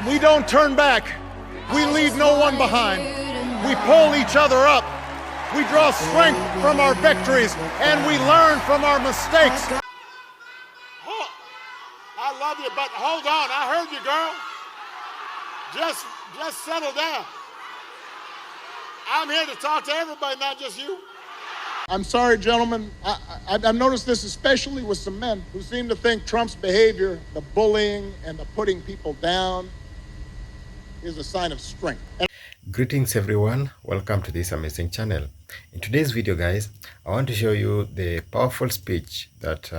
We don't turn back. We leave no one behind. We pull each other up. We draw strength from our victories, and we learn from our mistakes. I love you, but hold on. I heard you, girl. Just settle down. I'm here to talk to everybody, not just you. I'm sorry, gentlemen. I've noticed this especially with some men who seem to think Trump's behavior, the bullying and the putting people down, is a sign of strength. Greetings everyone, welcome to this amazing channel. In today's video, guys, I want to show you the powerful speech that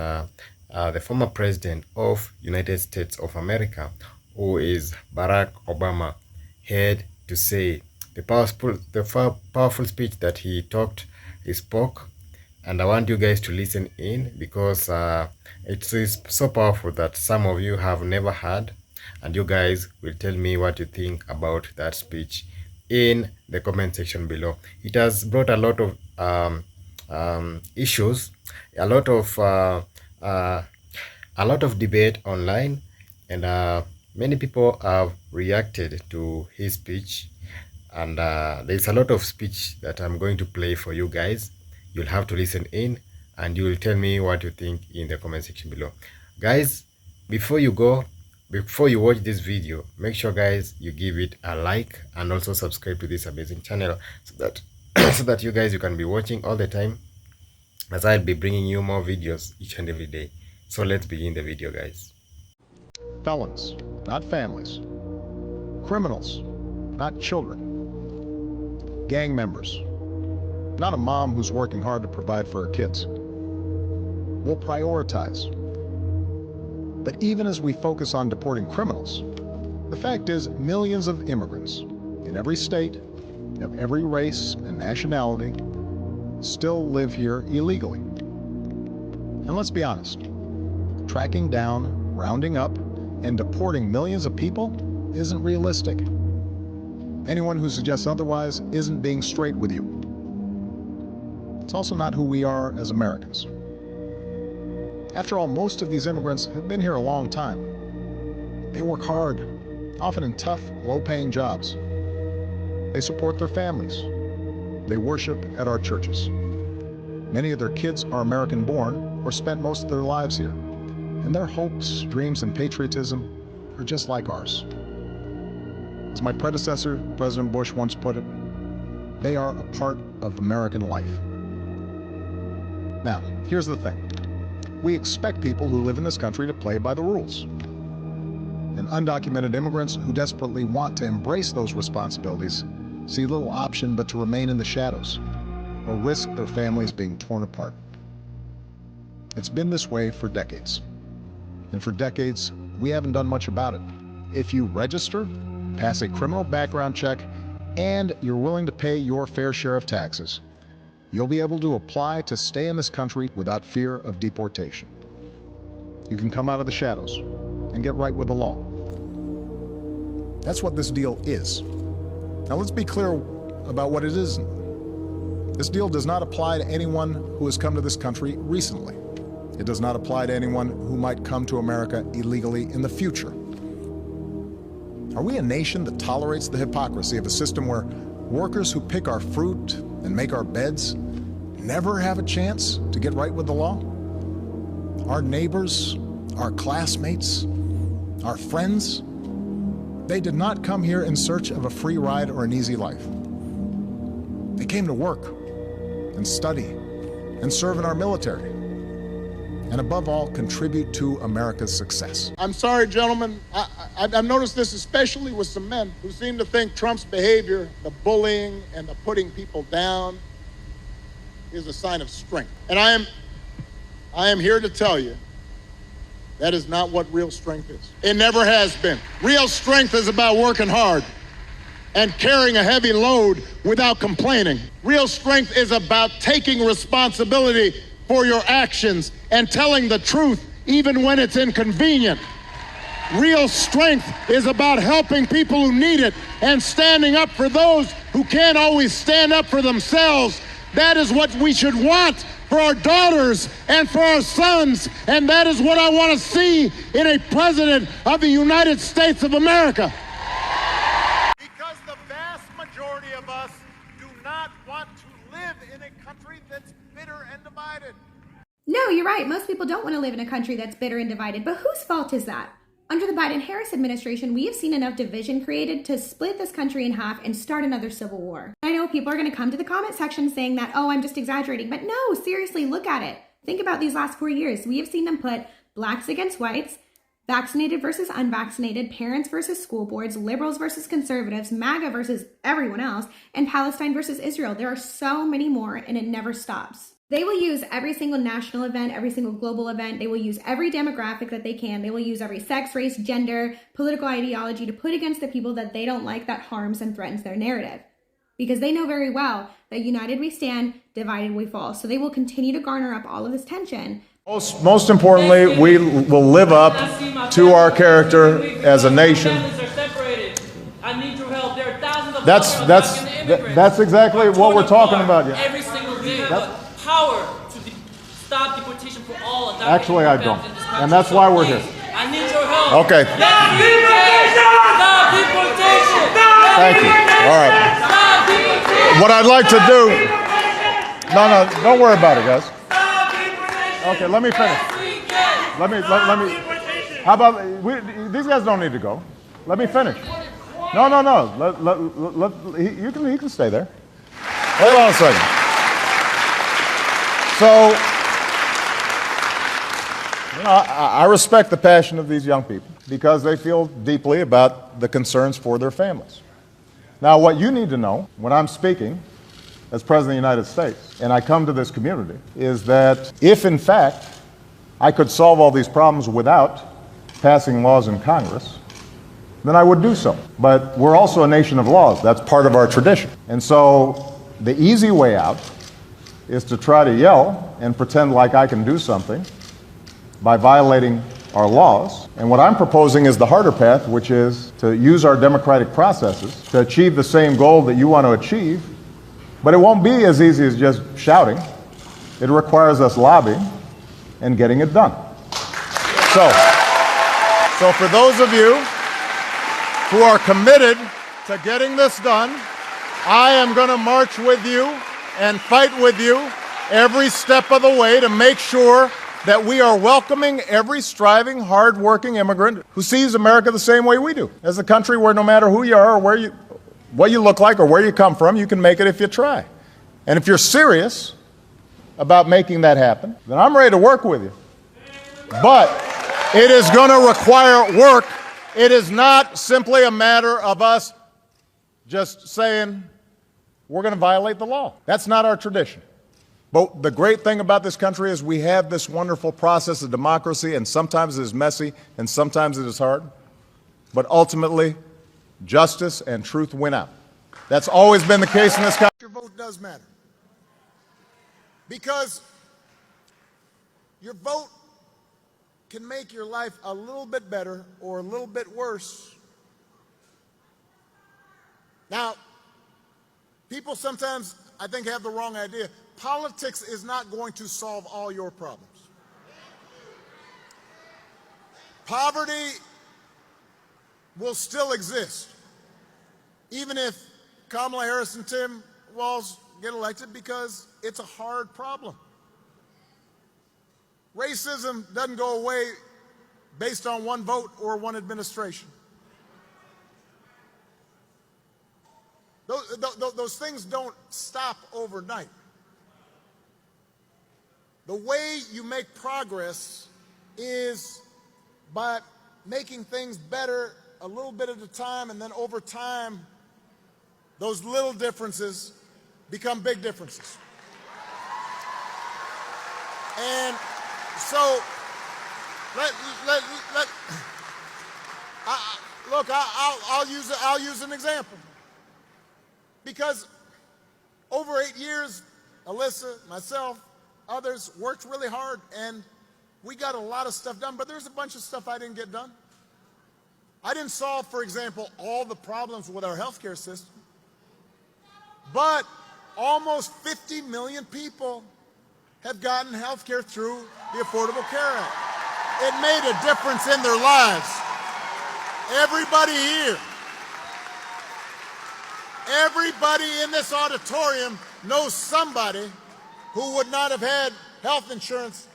the former president of United States of America, who is Barack Obama, had to say. The powerful speech that he spoke, and I want you guys to listen in because it is so powerful that some of you have never heard, and you guys will tell me what you think about that speech in the comment section below. It has brought a lot of issues, a lot of debate online, and many people have reacted to his speech. And there's a lot of speech that I'm going to play for you guys. You'll have to listen in and you will tell me what you think in the comment section below. Guys, before you watch this video, make sure guys you give it a like and also subscribe to this amazing channel so that you guys you can be watching all the time, as I'll be bringing you more videos each and every day. So let's begin the video, guys. Felons, not families. Criminals, not children. Gang members, not a mom who's working hard to provide for her kids. We'll prioritize. But even as we focus on deporting criminals, the fact is millions of immigrants in every state, of every race and nationality, still live here illegally. And let's be honest, tracking down, rounding up, and deporting millions of people isn't realistic. Anyone who suggests otherwise isn't being straight with you. It's also not who we are as Americans. After all, most of these immigrants have been here a long time. They work hard, often in tough, low-paying jobs. They support their families. They worship at our churches. Many of their kids are American-born or spent most of their lives here. And their hopes, dreams, and patriotism are just like ours. As my predecessor, President Bush, once put it, they are a part of American life. Now, here's the thing. We expect people who live in this country to play by the rules. And undocumented immigrants who desperately want to embrace those responsibilities see little option but to remain in the shadows or risk their families being torn apart. It's been this way for decades. And for decades, we haven't done much about it. If you register, pass a criminal background check, and you're willing to pay your fair share of taxes, you'll be able to apply to stay in this country without fear of deportation. You can come out of the shadows and get right with the law. That's what this deal is. Now let's be clear about what it isn't. This deal does not apply to anyone who has come to this country recently. It does not apply to anyone who might come to America illegally in the future. Are we a nation that tolerates the hypocrisy of a system where workers who pick our fruit and make our beds never have a chance to get right with the law? Our neighbors, our classmates, our friends, they did not come here in search of a free ride or an easy life. They came to work and study and serve in our military, and above all, contribute to America's success. I'm sorry, gentlemen. I've noticed this especially with some men who seem to think Trump's behavior, the bullying and the putting people down, is a sign of strength. And I am here to tell you that is not what real strength is. It never has been. Real strength is about working hard and carrying a heavy load without complaining. Real strength is about taking responsibility for your actions and telling the truth even when it's inconvenient. Real strength is about helping people who need it and standing up for those who can't always stand up for themselves. That is what we should want for our daughters and for our sons, and that is what I want to see in a president of the United States of America. that's bitter and divided. No, you're right. Most people don't want to live in a country that's bitter and divided. But whose fault is that? Under the Biden-Harris administration, we have seen enough division created to split this country in half and start another civil war. I know people are going to come to the comment section saying that, oh, I'm just exaggerating. But no, seriously, look at it. Think about these last 4 years. We have seen them put blacks against whites, vaccinated versus unvaccinated, parents versus school boards, liberals versus conservatives, MAGA versus everyone else, and Palestine versus Israel. There are so many more, and it never stops. They will use every single national event, every single global event. They will use every demographic that they can. They will use every sex, race, gender, political ideology to put against the people that they don't like, that harms and threatens their narrative. Because they know very well that united we stand, divided we fall. So they will continue to garner up all of this tension. Most importantly, we will live up to our character as a nation. I need your help. There are thousands of That's exactly what we're talking about. Yeah. Every single day. Power to stop deportation for all. Actually, I don't. And that's why we're here. I need your help. Okay. Stop deportation! Stop deportation! Thank you. All right. Stop deportation! What I'd like to do... No, don't worry about it, guys. Okay, let me finish. Let me. How about these guys don't need to go. Let me finish. No. He can stay there. Hold on a second. So, I respect the passion of these young people because they feel deeply about the concerns for their families. Now, what you need to know when I'm speaking as President of the United States, and I come to this community, is that if, in fact, I could solve all these problems without passing laws in Congress, then I would do so. But we're also a nation of laws. That's part of our tradition. And so the easy way out is to try to yell and pretend like I can do something by violating our laws. And what I'm proposing is the harder path, which is to use our democratic processes to achieve the same goal that you want to achieve. But it won't be as easy as just shouting. It requires us lobbying and getting it done. So for those of you who are committed to getting this done, I am going to march with you and fight with you every step of the way to make sure that we are welcoming every striving, hard-working immigrant who sees America the same way we do, as a country where no matter who you are or what you look like or where you come from, you can make it if you try. And if you're serious about making that happen, then I'm ready to work with you. But it is going to require work. It is not simply a matter of us just saying we're going to violate the law. That's not our tradition. But the great thing about this country is we have this wonderful process of democracy, and sometimes it is messy and sometimes it is hard. But ultimately, justice and truth win out. That's always been the case in this country. Your vote does matter. Because your vote can make your life a little bit better or a little bit worse. Now, people sometimes, I think, have the wrong idea. Politics is not going to solve all your problems. Poverty will still exist, even if Kamala Harris and Tim Walz get elected, because it's a hard problem. Racism doesn't go away based on one vote or one administration. Those things don't stop overnight. The way you make progress is by making things better a little bit at a time, and then over time, those little differences become big differences. And so, look, I'll use an example. Because over 8 years, Alyssa, myself, others worked really hard, and we got a lot of stuff done, but there's a bunch of stuff I didn't get done. I didn't solve, for example, all the problems with our healthcare system, but almost 50 million people have gotten healthcare through the Affordable Care Act. It made a difference in their lives. Everybody here, everybody in this auditorium knows somebody who would not have had health insurance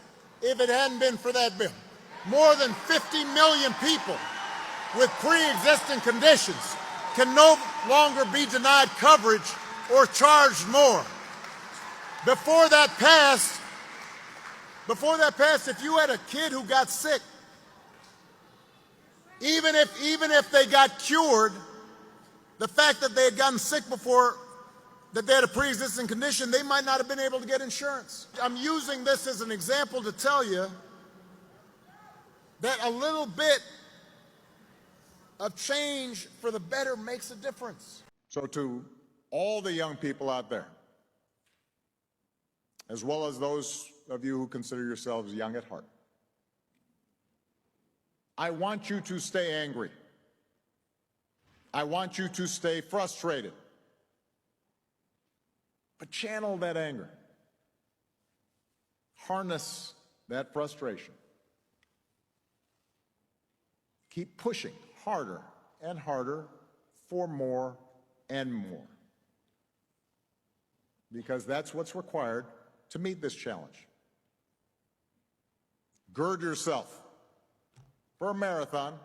if it hadn't been for that bill. More than 50 million people with pre-existing conditions can no longer be denied coverage or charged more. Before that passed, if you had a kid who got sick, even if they got cured, the fact that they had gotten sick before, that they had a pre-existing condition, they might not have been able to get insurance. I'm using this as an example to tell you that a little bit of change for the better makes a difference. So to all the young people out there, as well as those of you who consider yourselves young at heart, I want you to stay angry. I want you to stay frustrated. But channel that anger. Harness that frustration. Keep pushing harder and harder for more and more. Because that's what's required to meet this challenge. Gird yourself for a marathon,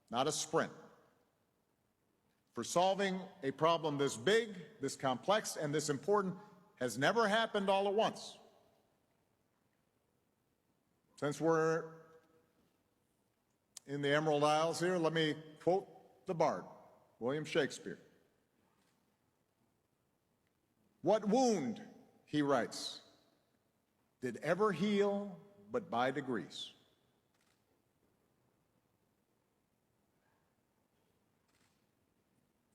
not a sprint. For solving a problem this big, this complex, and this important has never happened all at once. Since we're in the Emerald Isles here, let me quote the bard, William Shakespeare. "What wound," he writes, "did ever heal but by degrees?"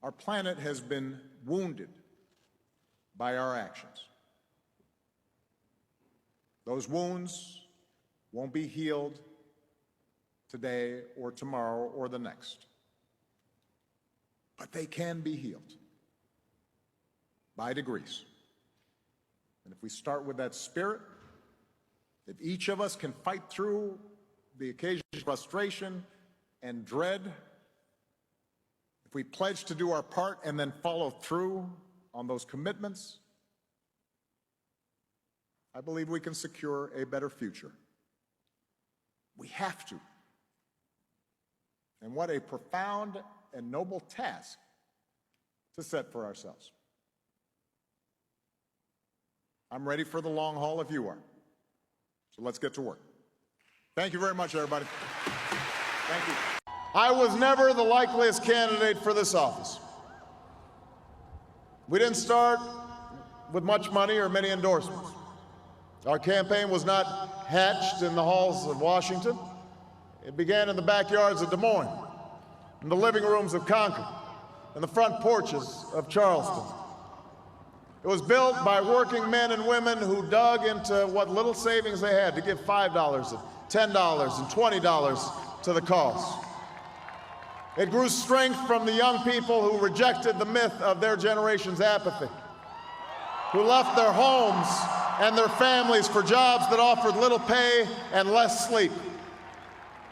Our planet has been wounded by our actions. Those wounds won't be healed today or tomorrow or the next, but they can be healed by degrees. And if we start with that spirit, if each of us can fight through the occasional frustration and dread, if we pledge to do our part and then follow through on those commitments, I believe we can secure a better future. We have to. And what a profound and noble task to set for ourselves. I'm ready for the long haul if you are. So let's get to work. Thank you very much, everybody. Thank you. I was never the likeliest candidate for this office. We didn't start with much money or many endorsements. Our campaign was not hatched in the halls of Washington. It began in the backyards of Des Moines, in the living rooms of Concord, in the front porches of Charleston. It was built by working men and women who dug into what little savings they had to give $5 and $10 and $20 to the cause. It grew strength from the young people who rejected the myth of their generation's apathy, who left their homes and their families for jobs that offered little pay and less sleep.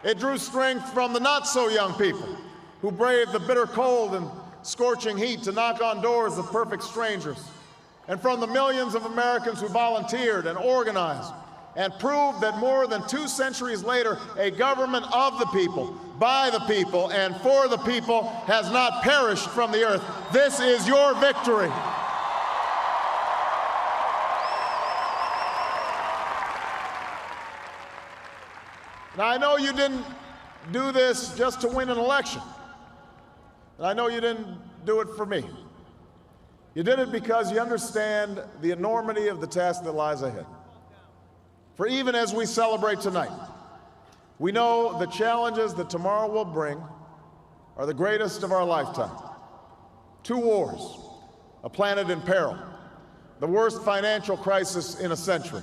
It drew strength from the not-so-young people who braved the bitter cold and scorching heat to knock on doors of perfect strangers, and from the millions of Americans who volunteered and organized and proved that more than 2 centuries later, a government of the people, by the people, and for the people has not perished from the earth. This is your victory. Now, I know you didn't do this just to win an election. And I know you didn't do it for me. You did it because you understand the enormity of the task that lies ahead. For even as we celebrate tonight, we know the challenges that tomorrow will bring are the greatest of our lifetime. 2 wars, a planet in peril, the worst financial crisis in a century.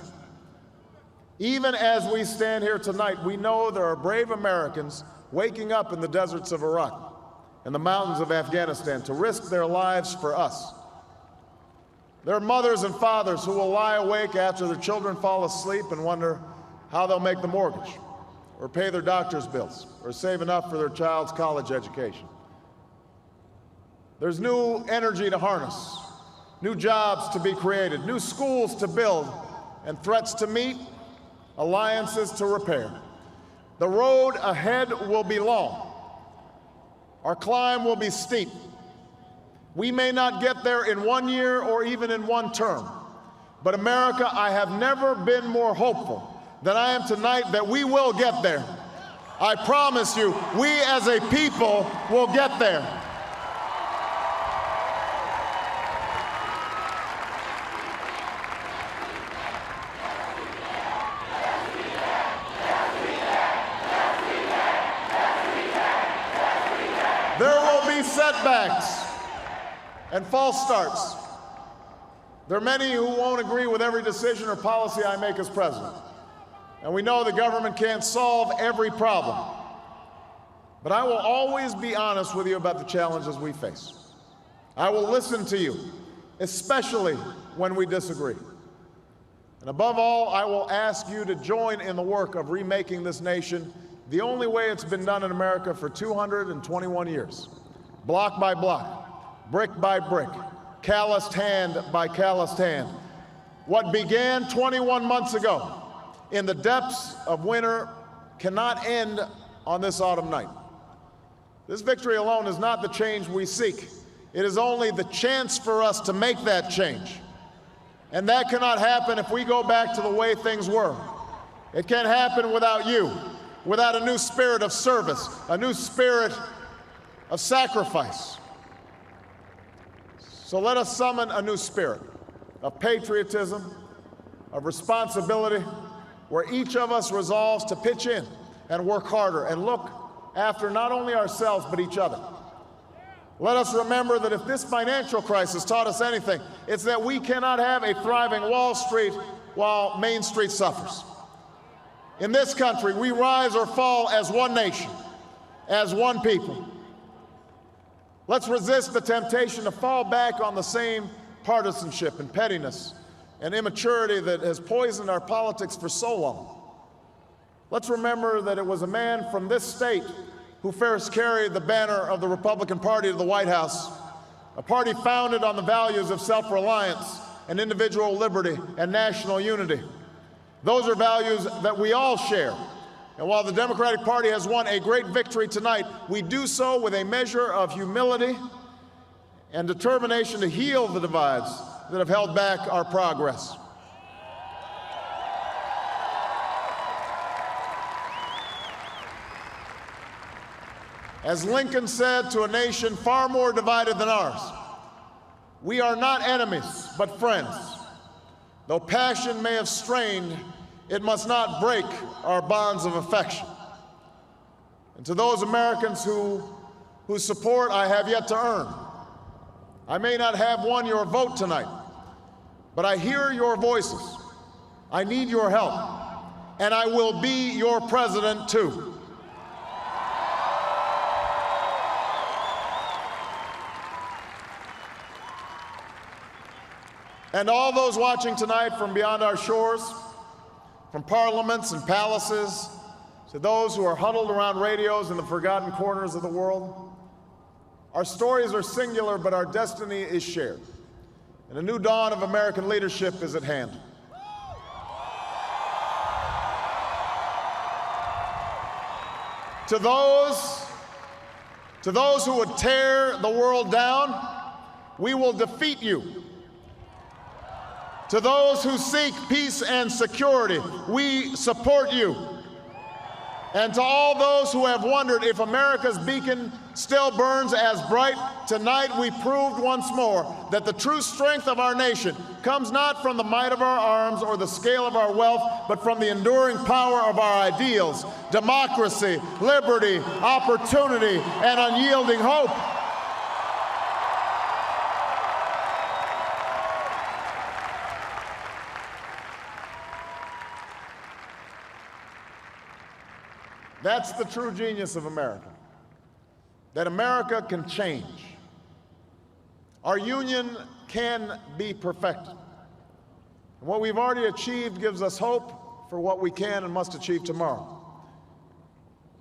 Even as we stand here tonight, we know there are brave Americans waking up in the deserts of Iraq and the mountains of Afghanistan to risk their lives for us. There are mothers and fathers who will lie awake after their children fall asleep and wonder how they'll make the mortgage, or pay their doctor's bills, or save enough for their child's college education. There's new energy to harness new jobs to be created, new schools to build, and threats to meet, alliances to repair. The road ahead will be long. Our climb will be steep. We may not get there in 1 year or even in one term, but America, I have never been more hopeful than I am tonight that we will get there. I promise you, we as a people will get there. There will be setbacks and false starts. There are many who won't agree with every decision or policy I make as president. And we know the government can't solve every problem. But I will always be honest with you about the challenges we face. I will listen to you, especially when we disagree. And above all, I will ask you to join in the work of remaking this nation the only way it's been done in America for 221 years. Block by block, brick by brick, calloused hand by calloused hand. What began 21 months ago in the depths of winter cannot end on this autumn night. This victory alone is not the change we seek. It is only the chance for us to make that change. And that cannot happen if we go back to the way things were. It can't happen without you, without a new spirit of service, a new spirit of sacrifice. So let us summon a new spirit of patriotism, of responsibility, where each of us resolves to pitch in and work harder and look after not only ourselves but each other. Let us remember that if this financial crisis taught us anything, it's that we cannot have a thriving Wall Street while Main Street suffers. In this country, we rise or fall as one nation, as one people. Let's resist the temptation to fall back on the same partisanship and pettiness and immaturity that has poisoned our politics for so long. Let's remember that it was a man from this state who first carried the banner of the Republican Party to the White House, a party founded on the values of self-reliance and individual liberty and national unity. Those are values that we all share. And while the Democratic Party has won a great victory tonight, we do so with a measure of humility and determination to heal the divides that have held back our progress. As Lincoln said to a nation far more divided than ours, we are not enemies, but friends. Though passion may have strained, it must not break our bonds of affection. And to those Americans whose support I have yet to earn, I may not have won your vote tonight, but I hear your voices. I need your help, and I will be your president too. And all those watching tonight from beyond our shores, from parliaments and palaces, to those who are huddled around radios in the forgotten corners of the world, our stories are singular, but our destiny is shared. And a new dawn of American leadership is at hand. To those who would tear the world down, we will defeat you. To those who seek peace and security, we support you. And to all those who have wondered if America's beacon still burns as bright, tonight we proved once more that the true strength of our nation comes not from the might of our arms or the scale of our wealth, but from the enduring power of our ideals: democracy, liberty, opportunity, and unyielding hope. That's the true genius of America, that America can change. Our union can be perfected. And what we've already achieved gives us hope for what we can and must achieve tomorrow.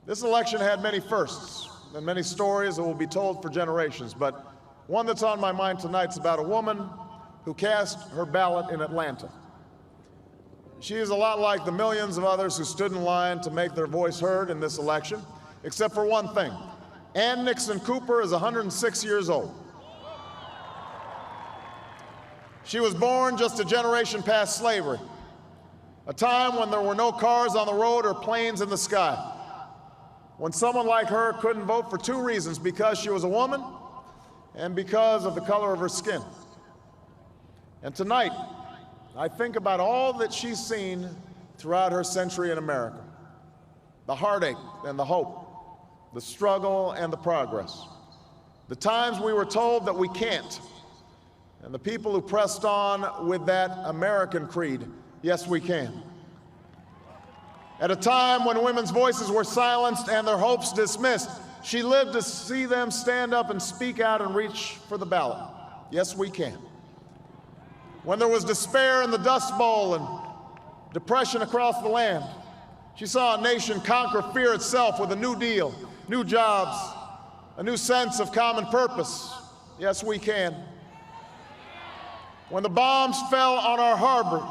This election had many firsts and many stories that will be told for generations, but one that's on my mind tonight is about a woman who cast her ballot in Atlanta. She is a lot like the millions of others who stood in line to make their voice heard in this election, except for one thing. Ann Nixon Cooper is 106 years old. She was born just a generation past slavery, a time when there were no cars on the road or planes in the sky, when someone like her couldn't vote for two reasons: because she was a woman and because of the color of her skin. And tonight, I think about all that she's seen throughout her century in America: the heartache and the hope, the struggle and the progress, the times we were told that we can't, and the people who pressed on with that American creed: yes, we can. At a time when women's voices were silenced and their hopes dismissed, she lived to see them stand up and speak out and reach for the ballot: yes, we can. When there was despair in the Dust Bowl and depression across the land, she saw a nation conquer fear itself with a New Deal, new jobs, a new sense of common purpose: yes, we can. When the bombs fell on our harbor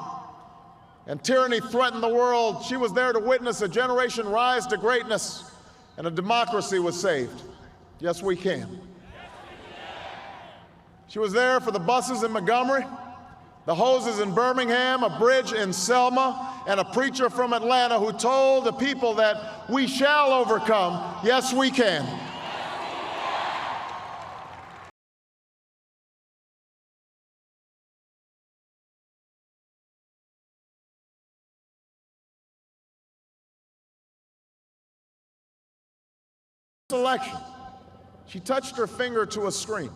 and tyranny threatened the world, she was there to witness a generation rise to greatness and a democracy was saved: yes, we can. She was there for the buses in Montgomery, the hoses in Birmingham, a bridge in Selma, and a preacher from Atlanta who told the people that we shall overcome: yes, we can. Election, she touched her finger to a screen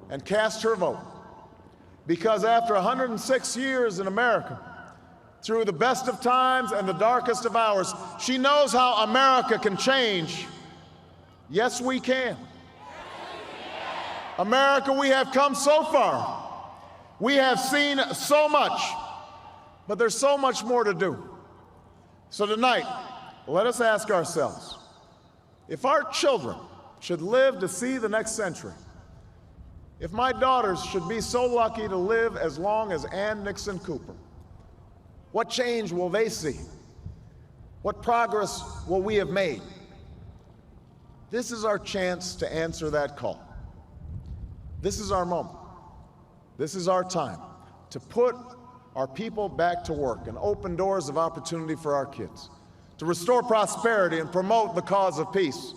and cast her vote, because after 106 years in America, through the best of times and the darkest of hours, she knows how America can change. Yes, we can. America, we have come so far. We have seen so much, but there's so much more to do. So tonight, let us ask ourselves, if our children should live to see the next century, if my daughters should be so lucky to live as long as Ann Nixon Cooper, what change will they see? What progress will we have made? This is our chance to answer that call. This is our moment. This is our time to put our people back to work and open doors of opportunity for our kids, to restore prosperity and promote the cause of peace,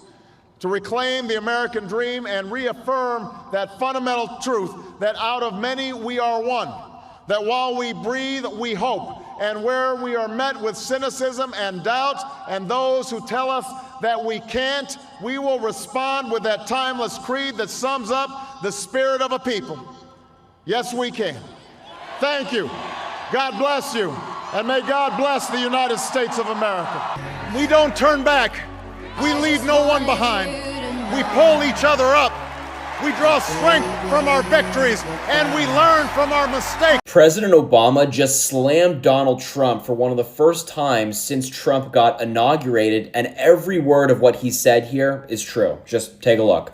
to reclaim the American dream and reaffirm that fundamental truth that out of many we are one, that while we breathe, we hope, and where we are met with cynicism and doubt and those who tell us that we can't, we will respond with that timeless creed that sums up the spirit of a people: yes, we can. Thank you. God bless you. And may God bless the United States of America. We don't turn back. We leave no one behind. We pull each other up. We draw strength from our victories, and we learn from our mistakes. President Obama just slammed Donald Trump for one of the first times since Trump got inaugurated, and every word of what he said here is true. Just take a look.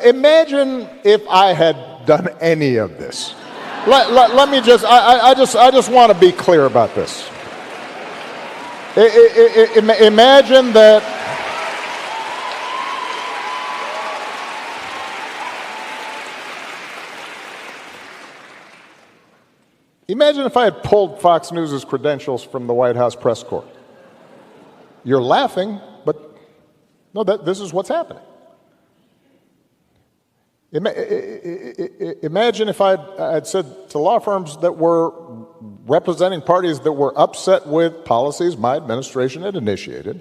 Imagine if I had done any of this. Let me just, I just want to be clear about this. Imagine that Imagine if I had pulled Fox News' credentials from the White House press corps. You're laughing, but no, this is what's happening. Imagine if I'd said to law firms that were representing parties that were upset with policies my administration had initiated,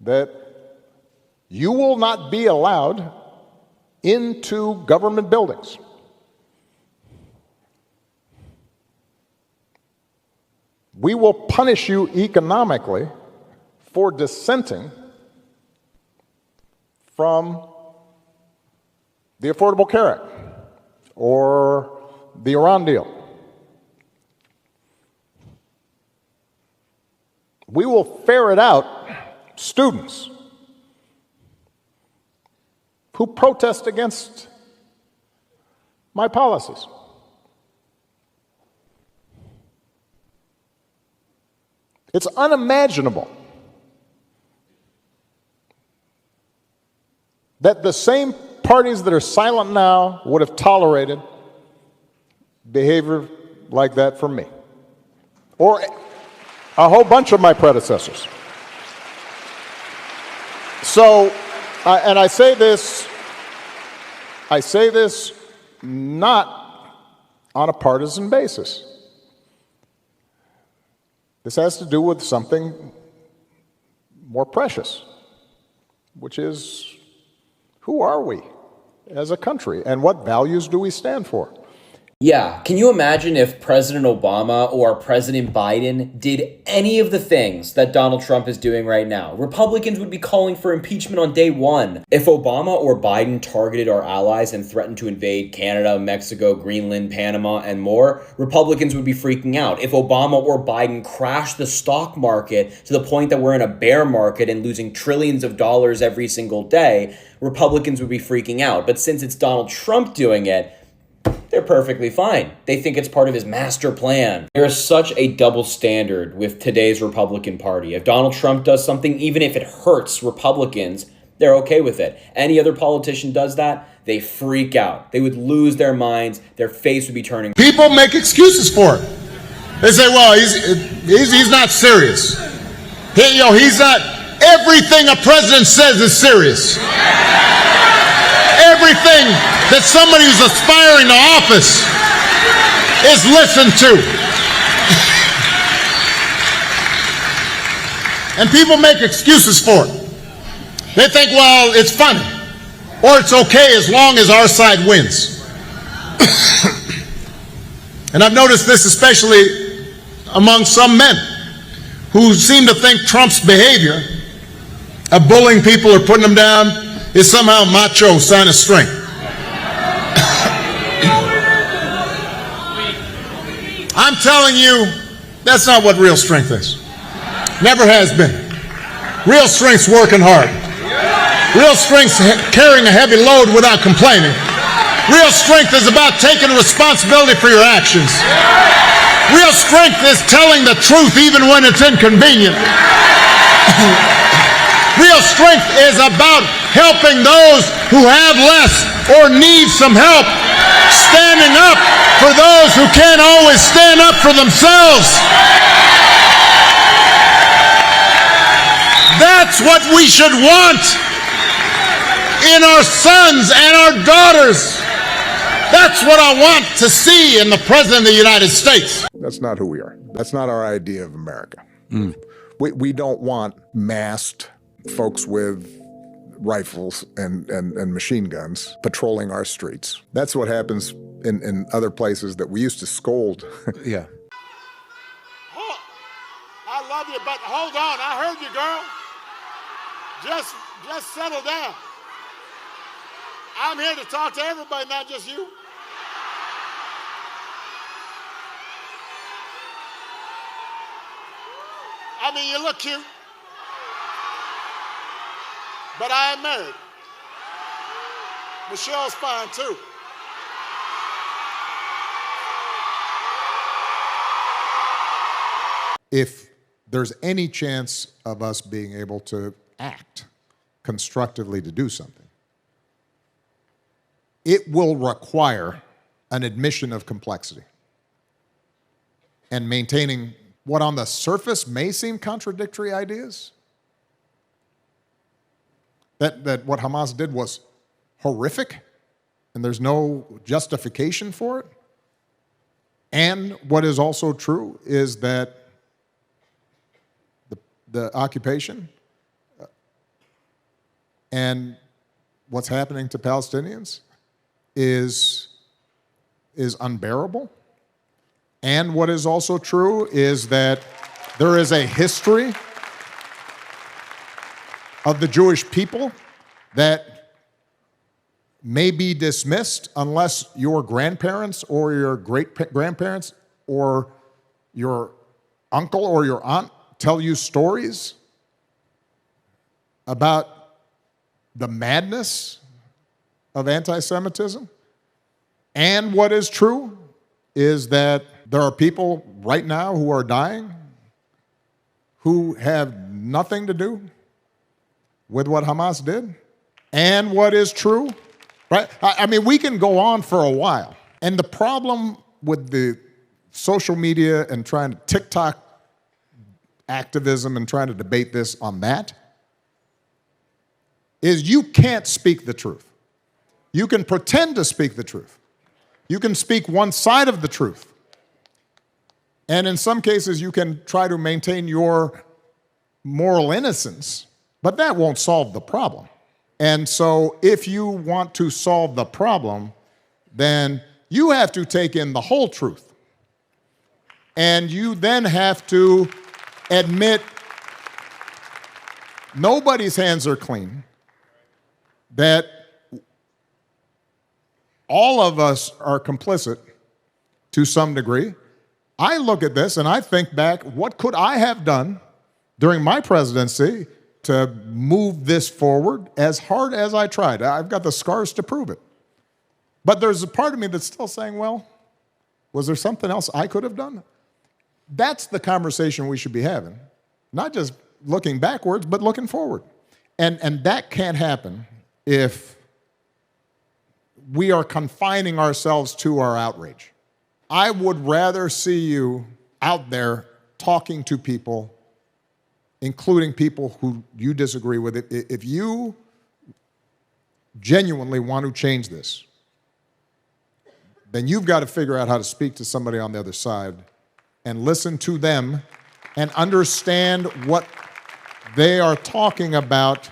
that you will not be allowed into government buildings. We will punish you economically for dissenting from the Affordable Care Act or the Iran deal. We will ferret out students who protest against my policies. It's unimaginable that the same parties that are silent now would have tolerated behavior like that from me, or a whole bunch of my predecessors. So, and I say this not on a partisan basis. This has to do with something more precious, which is, who are we as a country, and what values do we stand for? Yeah, can you imagine if President Obama or President Biden did any of the things that Donald Trump is doing right now? Republicans would be calling for impeachment on day one. If Obama or Biden targeted our allies and threatened to invade Canada, Mexico, Greenland, Panama, and more, Republicans would be freaking out. If Obama or Biden crashed the stock market to the point that we're in a bear market and losing trillions of dollars every single day, Republicans would be freaking out. But since it's Donald Trump doing it, they're perfectly fine. They think it's part of his master plan. There is such a double standard with today's Republican Party. If Donald Trump does something, even if it hurts Republicans, they're okay with it. Any other politician does that, they freak out. They would lose their minds. Their face would be turning. People make excuses for it. They say, well, he's not serious. He's not. Everything a president says is serious. Everything that somebody who's aspiring to office is listened to. And people make excuses for it. They think, well, it's funny, or it's okay as long as our side wins. And I've noticed this especially among some men who seem to think Trump's behavior of bullying people or putting them down is somehow macho sign of strength. I'm telling you, that's not what real strength is. Never has been. Real strength's working hard. Real strength's carrying a heavy load without complaining. Real strength is about taking responsibility for your actions. Real strength is telling the truth even when it's inconvenient. Real strength is about helping those who have less or need some help, standing up for those who can't always stand up for themselves. That's what we should want in our sons and our daughters. That's what I want to see in the President of the United States. That's not who we are. That's not our idea of America. We don't want masked folks with rifles and machine guns patrolling our streets. That's what happens in other places that we used to scold. Yeah. Oh, I love you, but hold on. I heard you, girl. Just settle down. I'm here to talk to everybody, not just you. I mean, you look cute, but I am married. Michelle's fine too. If there's any chance of us being able to act constructively to do something, it will require an admission of complexity and maintaining what on the surface may seem contradictory ideas. That what Hamas did was horrific and there's no justification for it. And what is also true is that the occupation and what's happening to Palestinians is unbearable. And what is also true is that there is a history of the Jewish people that may be dismissed unless your grandparents or your great-grandparents or your uncle or your aunt tell you stories about the madness of anti-Semitism. And what is true is that there are people right now who are dying who have nothing to do with what Hamas did and what is true, right? I mean, we can go on for a while. And the problem with the social media and trying to TikTok activism and trying to debate this on that is you can't speak the truth. You can pretend to speak the truth. You can speak one side of the truth. And in some cases, you can try to maintain your moral innocence, but that won't solve the problem. And so if you want to solve the problem, then you have to take in the whole truth. And you then have to admit nobody's hands are clean, that all of us are complicit to some degree. I look at this and I think back, what could I have done during my presidency to move this forward as hard as I tried? I've got the scars to prove it. But there's a part of me that's still saying, well, was there something else I could have done? That's the conversation we should be having. Not just looking backwards, but looking forward. And that can't happen if we are confining ourselves to our outrage. I would rather see you out there talking to people, including people who you disagree with. If you genuinely want to change this, then you've got to figure out how to speak to somebody on the other side and listen to them and understand what they are talking about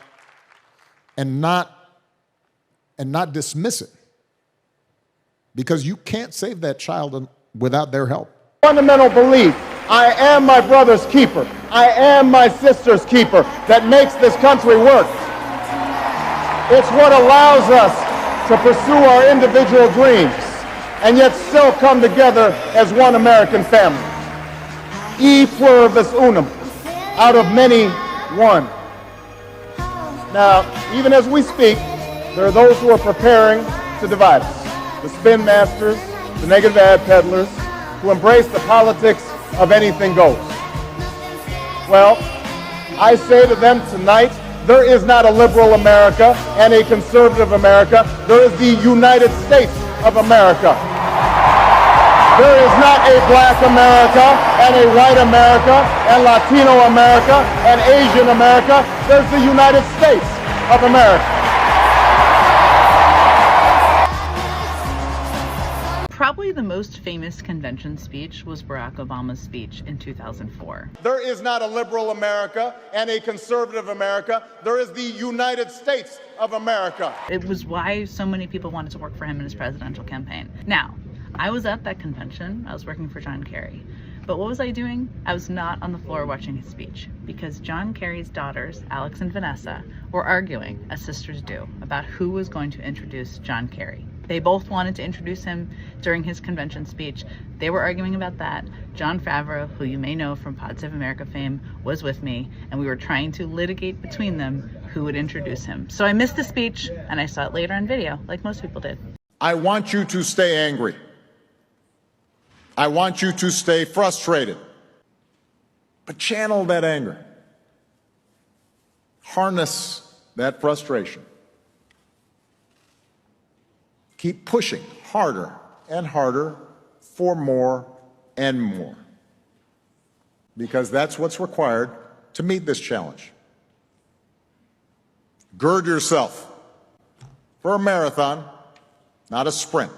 and not dismiss it. Because you can't save that child without their help. Fundamental belief, I am my brother's keeper. I am my sister's keeper that makes this country work. It's what allows us to pursue our individual dreams and yet still come together as one American family. E pluribus unum, out of many, one. Now, even as we speak, there are those who are preparing to divide us. The spin masters, the negative ad peddlers, who embrace the politics of anything goes. Well, I say to them tonight, there is not a liberal America and a conservative America. There is the United States of America. There is not a black America and a white America and Latino America and Asian America. There's the United States of America. Probably the most famous convention speech was Barack Obama's speech in 2004. There is not a liberal America and a conservative America. There is the United States of America. It was why so many people wanted to work for him in his presidential campaign. Now, I was at that convention. I was working for John Kerry. But what was I doing? I was not on the floor watching his speech because John Kerry's daughters, Alex and Vanessa, were arguing, as sisters do, about who was going to introduce John Kerry. They both wanted to introduce him during his convention speech. They were arguing about that. John Favreau, who you may know from Pod Save America fame, was with me, and we were trying to litigate between them who would introduce him. So I missed the speech, and I saw it later on video, like most people did. I want you to stay angry. I want you to stay frustrated. But channel that anger. Harness that frustration. Keep pushing harder and harder for more and more. Because that's what's required to meet this challenge. Gird yourself for a marathon, not a sprint.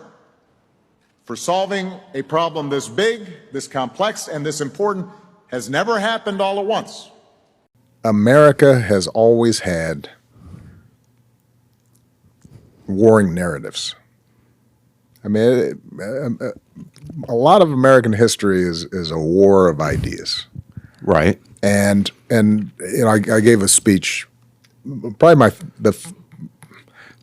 For solving a problem this big, this complex, and this important has never happened all at once. America has always had warring narratives. I mean, a lot of American history is a war of ideas. Right. And you know, I gave a speech, probably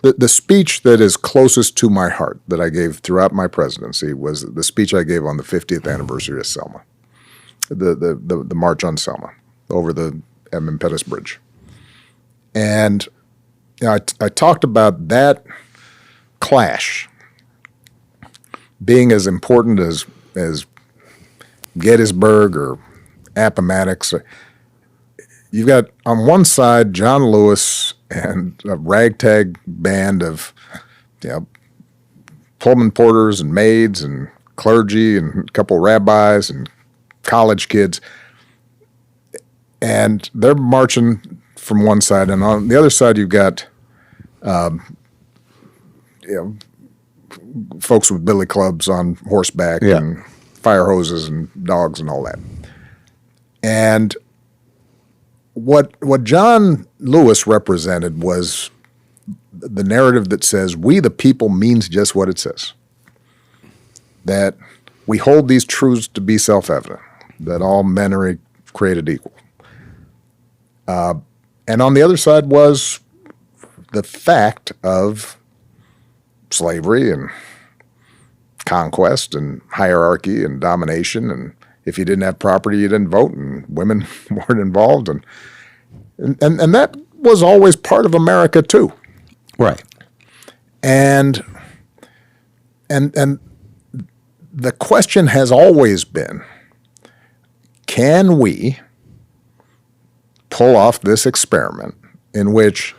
the speech that is closest to my heart that I gave throughout my presidency was the speech I gave on the 50th anniversary of Selma, the March on Selma over the Edmund Pettus Bridge. And you know, I talked about that clash being as important as Gettysburg or Appomattox. you've got on one side John Lewis and a ragtag band of, you know, Pullman porters and maids and clergy and a couple rabbis and college kids, and they're marching from one side, and on the other side you've got you know, folks with billy clubs on horseback and fire hoses and dogs and all that. And what John Lewis represented was the narrative that says we the people means just what it says. That we hold these truths to be self-evident, that all men are created equal. And on the other side was the fact of slavery and conquest and hierarchy and domination, and if you didn't have property, you didn't vote, and women weren't involved, and that was always part of America too. Right. And the question has always been, can we pull off this experiment in which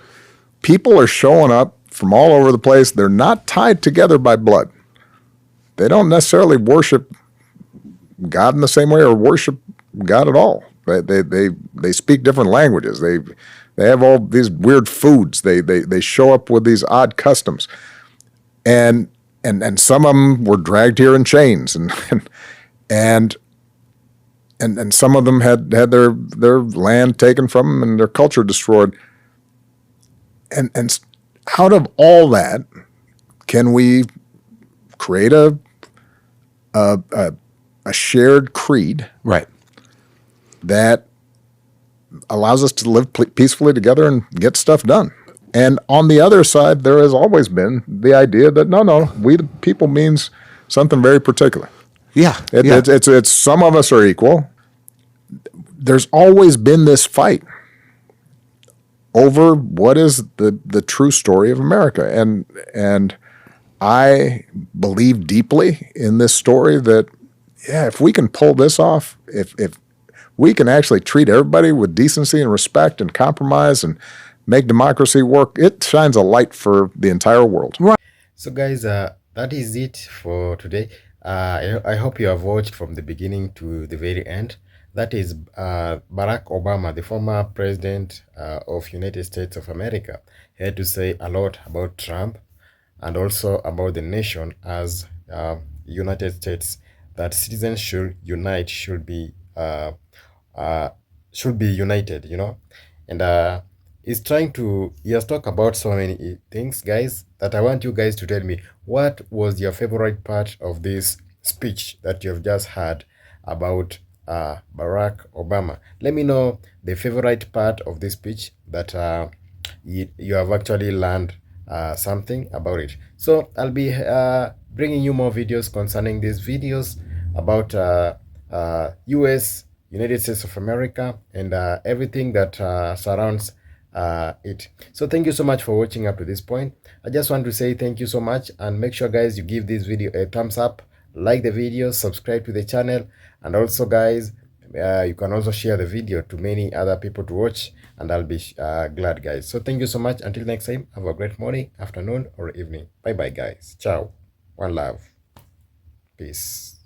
people are showing up from all over the place? They're not tied together by blood. They don't necessarily worship God in the same way or worship God at all. They speak different languages. They have all these weird foods. They show up with these odd customs, and some of them were dragged here in chains, and some of them had their land taken from them and their culture destroyed. And out of all that, can we create a shared creed, Right. that allows us to live peacefully together and get stuff done? And on the other side, there has always been the idea that no, we the people means something very particular. Yeah. It's some of us are equal. There's always been this fight over what is the true story of America, and I believe deeply in this story that, yeah, if we can pull this off, if we can actually treat everybody with decency and respect and compromise and make democracy work, it shines a light for the entire world. Right. So guys, that is it for today. I hope you have watched from the beginning to the very end. That is Barack Obama, the former president of United States of America. He had to say a lot about Trump and also about the nation as United States, that citizens should unite, should be united, you know. And he has talked about so many things, guys, that I want you guys to tell me what was your favorite part of this speech that you have just heard about Barack Obama. Let me know the favorite part of this speech that you have actually learned something about it. So I'll be bringing you more videos concerning these videos about US, United States of America, and everything that surrounds it. So thank you so much for watching up to this point. I just want to say thank you so much, and make sure guys you give this video a thumbs up, like the video, subscribe to the channel, and also guys you can also share the video to many other people to watch, and I'll be glad, guys. So thank you so much. Until next time, have a great morning, afternoon, or evening. Bye bye, guys. Ciao. One love. Peace.